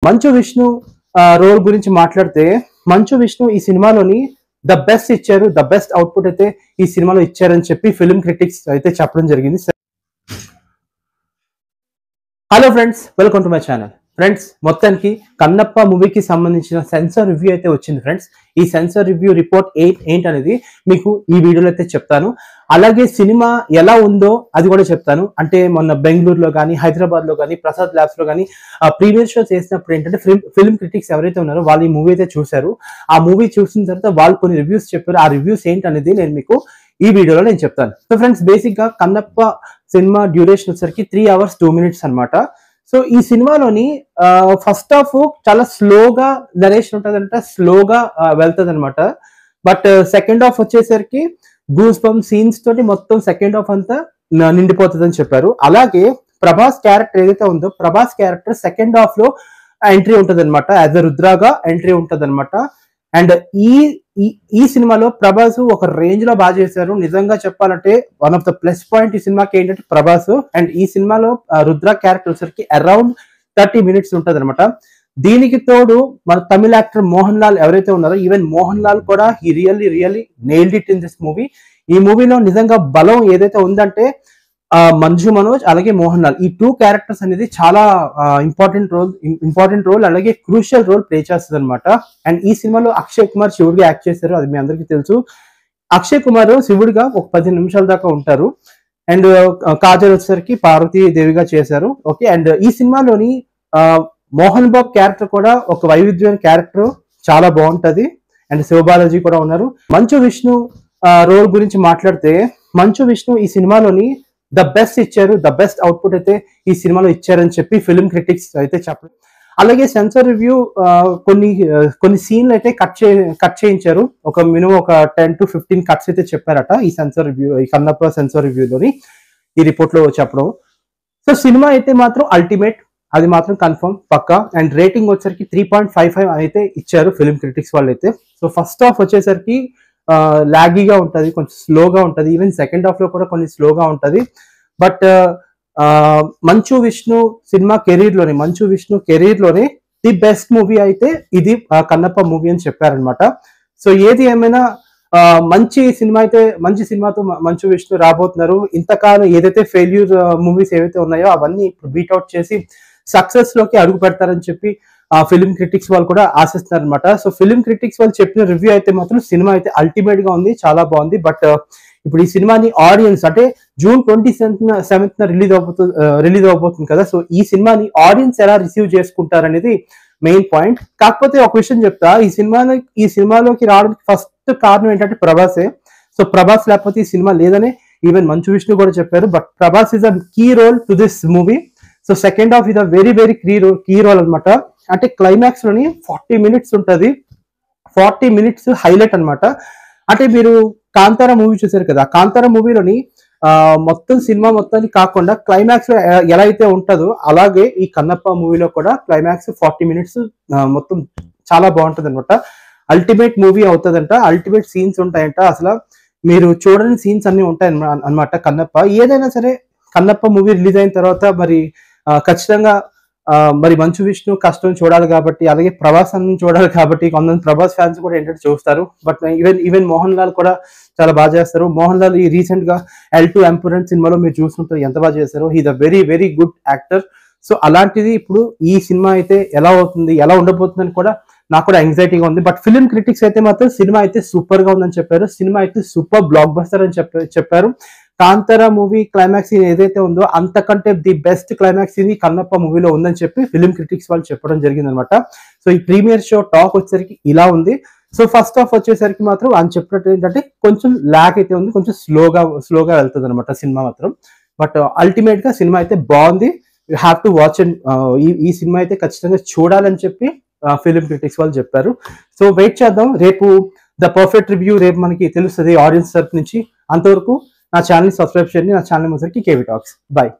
Manchu Vishnu role గురించి మాట్లాడితే మంచు విష్ణు ఈ సినిమాలోని ద బెస్ట్ ఇచ్చారు, ద బెస్ట్ అవుట్పుట్ అయితే ఈ సినిమాలో ఇచ్చారని చెప్పి ఫిల్మ్ క్రిటిక్స్ అయితే చెప్పడం జరిగింది. Hello friends, welcome to my channel. Friends, మొత్తానికి కన్నప్ప మూవీకి సంబంధించిన సెన్సార్ రివ్యూ అయితే వచ్చింది. ఫ్రెండ్స్, ఈ సెన్సార్ రివ్యూ రిపోర్ట్ ఏంటనేది మీకు ఈ వీడియోలో అయితే చెప్తాను. అలాగే సినిమా ఎలా ఉందో అది కూడా చెప్తాను. అంటే మొన్న బెంగళూరులో కానీ హైదరాబాద్ లో కానీ ప్రసాద్ ల్యాబ్స్ లో కానీ ప్రీవియస్ షో చేసినప్పుడు ఏంటంటే ఫిల్మ్ క్రిటిక్స్ ఎవరైతే ఉన్నారో వాళ్ళు ఈ మూవీ అయితే చూశారు. ఆ మూవీ చూసిన తర్వాత వాళ్ళు కొన్ని రివ్యూస్ చెప్పారు. ఆ రివ్యూస్ ఏంటనేది నేను మీకు ఈ వీడియోలో నేను చెప్తాను. సో ఫ్రెండ్స్, బేసిక్ గా కన్నప్ప సినిమా డ్యూరేషన్ వచ్చేసరికి 3 hours 2 minutes అనమాట. సో ఈ సినిమాలోని ఫస్ట్ హాఫ్ చాలా స్లోగా నరేషన్ ఉంటుందంట, స్లోగా వెళ్తుంది అనమాట. బట్ సెకండ్ హాఫ్ వచ్చేసరికి గూస్ బంప్ సీన్స్ తోటి మొత్తం సెకండ్ హాఫ్ అంతా నిండిపోతుంది అని చెప్పారు. అలాగే ప్రభాస్ క్యారెక్టర్ ఏదైతే ఉందో, ప్రభాస్ క్యారెక్టర్ సెకండ్ హాఫ్ లో ఎంట్రీ ఉంటుంది అనమాట. యాజ్ అ రుద్రాగా ఎంట్రీ ఉంటుంది అనమాట. అండ్ ఈ సినిమాలో ప్రభాస్ ఒక రేంజ్ లో బాగా చేశారు. నిజంగా చెప్పాలంటే one of the plus point ఈ సినిమాకి ఏంటంటే ప్రభాస్. అండ్ ఈ సినిమాలో రుద్ర క్యారెక్టర్ వచ్చరికి అరౌండ్ 30 minutes ఉంటుంది అనమాట. దీనికి తోడు మన తమిళ యాక్టర్ మోహన్ లాల్ ఎవరైతే ఉన్నారో, ఈవెన్ మోహన్ లాల్ కూడా he really nailed it in this movie. ఈ మూవీలో నిజంగా బలం ఏదైతే ఉందంటే మంజు మనోజ్ అలాగే మోహన్ లాల్, ఈ 2 క్యారెక్టర్స్ అనేది చాలా ఇంపార్టెంట్ రోల్ అలాగే క్రూషియల్ రోల్ ప్లే చేస్తుంది అనమాట. అండ్ ఈ సినిమాలో అక్షయ్ కుమార్ శివుడిగా యాక్ట్ చేశారు, అది మీ అందరికీ తెలుసు. అక్షయ్ కుమార్ శివుడిగా ఒక 10 నిమిషాల దాకా ఉంటారు. అండ్ కాజల్ వచ్చేసరికి పార్వతీ దేవిగా చేశారు. ఓకే, అండ్ ఈ సినిమాలోని మోహన్ బాబు క్యారెక్టర్ కూడా ఒక వైవిధ్యమైన క్యారెక్టర్, చాలా బాగుంటది. అండ్ శివబాలాజీ కూడా ఉన్నారు. మంచు విష్ణు రోల్ గురించి మాట్లాడితే మంచు విష్ణు ఈ సినిమాలోని ద బెస్ట్ ఇచ్చారు, ద బెస్ట్ అవుట్పుట్ అయితే ఈ సినిమాలో ఇచ్చారని చెప్పి ఫిల్మ్ క్రిటిక్స్ అయితే చెప్పారు. అలాగే సెన్సార్ రివ్యూ కొన్ని సీన్లు అయితే కట్ చేయించారు. ఒక మినిమం ఒక 10 to 15 కట్స్ అయితే చెప్పారట ఈ సెన్సార్ రివ్యూ, ఈ కన్నప్ప సెన్సార్ రివ్యూలోని ఈ రిపోర్ట్ లో చెప్పడం. సో సినిమా అయితే మాత్రం అల్టిమేట్, అది మాత్రం కన్ఫర్మ్ పక్కా. అండ్ రేటింగ్ వచ్చేసరికి 3.55 అయితే ఇచ్చారు ఫిల్మ్ క్రిటిక్స్ వాళ్ళు అయితే. సో ఫస్ట్ హాఫ్ వచ్చేసరికి లాగీగా ఉంటది, కొంచెం స్లోగా ఉంటది. ఈవెన్ సెకండ్ హాఫ్ లో కూడా కొన్ని స్లోగా ఉంటది. బట్ మంచు విష్ణు కెరీర్ లోనే ది బెస్ట్ మూవీ అయితే ఇది కన్నప్ప మూవీ అని చెప్పారనమాట. సో ఏది ఏమైనా మంచి సినిమాతో మంచు విష్ణు రాబోతున్నారు. ఇంతకాలం ఏదైతే ఫెయిల్యూర్ మూవీస్ ఏవైతే ఉన్నాయో అవన్నీ ఇప్పుడు బీట్అవుట్ చేసి సక్సెస్ లోకి అడుగు పెడతారని చెప్పి ఫిల్మ్ క్రిటిక్స్ వాళ్ళు కూడా ఆశిస్తున్నారు అనమాట. సో ఫిల్మ్ క్రిటిక్స్ వాళ్ళు చెప్పిన రివ్యూ అయితే మాత్రం సినిమా అయితే అల్టిమేట్ గా ఉంది, చాలా బాగుంది. బట్ ఇప్పుడు ఈ సినిమాని ఆడియన్స్ అంటే June 27th రిలీజ్ అవబోతుంది కదా. సో ఈ సినిమాని ఆడియన్స్ ఎలా రిసీవ్ చేసుకుంటారు అనేది మెయిన్ పాయింట్. కాకపోతే ఒక విషయం చెప్తా, ఈ సినిమాలోకి రావడానికి ఫస్ట్ కారణం ఏంటంటే ప్రభాసే. సో ప్రభాస్ లేకపోతే ఈ సినిమా లేదని ఈవెన్ మంచు విష్ణు కూడా చెప్పారు. But Prabhas is a key role to this movie. So second half ఇది వెరీ కీ రోల్ అనమాట. అంటే క్లైమాక్స్ లోని 40 minutes ఉంటది. 40 minutes హైలైట్ అనమాట. అంటే మీరు కాంతారా మూవీ చూసారు కదా, కాంతారా మూవీలోని మొత్తం సినిమా మొత్తానికి కాకుండా క్లైమాక్స్ లో ఎలా అయితే ఉంటుందో అలాగే ఈ కన్నప్ప మూవీలో కూడా క్లైమాక్స్ 40 minutes మొత్తం చాలా బాగుంటది అనమాట. అల్టిమేట్ మూవీ అవుతుందంట, అల్టిమేట్ సీన్స్ ఉంటాయంట. అసలు మీరు చూడని సీన్స్ అన్ని ఉంటాయి అనమాట కన్నప్ప. ఏదైనా సరే కన్నప్ప మూవీ రిలీజ్ అయిన తర్వాత మరి ఖచ్చితంగా మరి మంచు విష్ణు కష్టం చూడాలి కాబట్టి, అలాగే ప్రభాస్ అన్ని చూడాలి కాబట్టి కొంతమంది ప్రభాస్ ఫ్యాన్స్ కూడా ఏంటంటే చూస్తారు. బట్ ఈవెన్ మోహన్ లాల్ కూడా చాలా బాగా చేస్తారు. మోహన్ లాల్ ఈ రీసెంట్ గా L2 Emperor సినిమాలో మీరు చూస్తుంటారు ఎంత బాగా చేశారు. హీ's a very good actor. So అలాంటిది ఇప్పుడు ఈ సినిమా అయితే ఎలా ఉండబోతుంది అని కూడా నాకు కూడా యాంగ్జైటీగా ఉంది. బట్ ఫిల్మ్ క్రిటిక్స్ అయితే మాత్రం సినిమా అయితే సూపర్ గా ఉందని చెప్పారు. సినిమా అయితే సూపర్ బ్లాక్ బస్టర్ అని చెప్పారు. కాంతారా మూవీ క్లైమాక్స్ ఏదైతే ఉందో అంతకంటే ది బెస్ట్ క్లైమాక్స్ ఇది కన్నప్ప మూవీలో ఉందని చెప్పి ఫిల్మ్ క్రిటిక్స్ వాళ్ళు చెప్పడం జరిగింది అనమాట. సో ఈ ప్రీమియర్ షో టాక్ వచ్చేసరికి ఇలా ఉంది. సో ఫస్ట్ హాఫ్ వచ్చేసరికి మాత్రం అని చెప్పినట్టు ఏంటంటే కొంచెం ల్యాక్ అయితే ఉంది, కొంచెం స్లోగా వెళ్తుంది అనమాట సినిమా మాత్రం. బట్ అల్టిమేట్ గా సినిమా అయితే బాగుంది. You have to watch. And ఈ సినిమా అయితే ఖచ్చితంగా చూడాలని చెప్పి ఫిల్మ్ క్రిటిక్స్ వాళ్ళు చెప్పారు. సో వెయిట్ చేద్దాం, రేపు ద పర్ఫెక్ట్ రివ్యూ రేపు మనకి తెలుస్తుంది ఆడియన్స్ తరపు నుంచి. అంతవరకు నా ఛానల్ సబ్స్క్రైబ్ చేయండి. నా ఛానల్ వచ్చరికి కేవీ టాక్స్. బాయ్.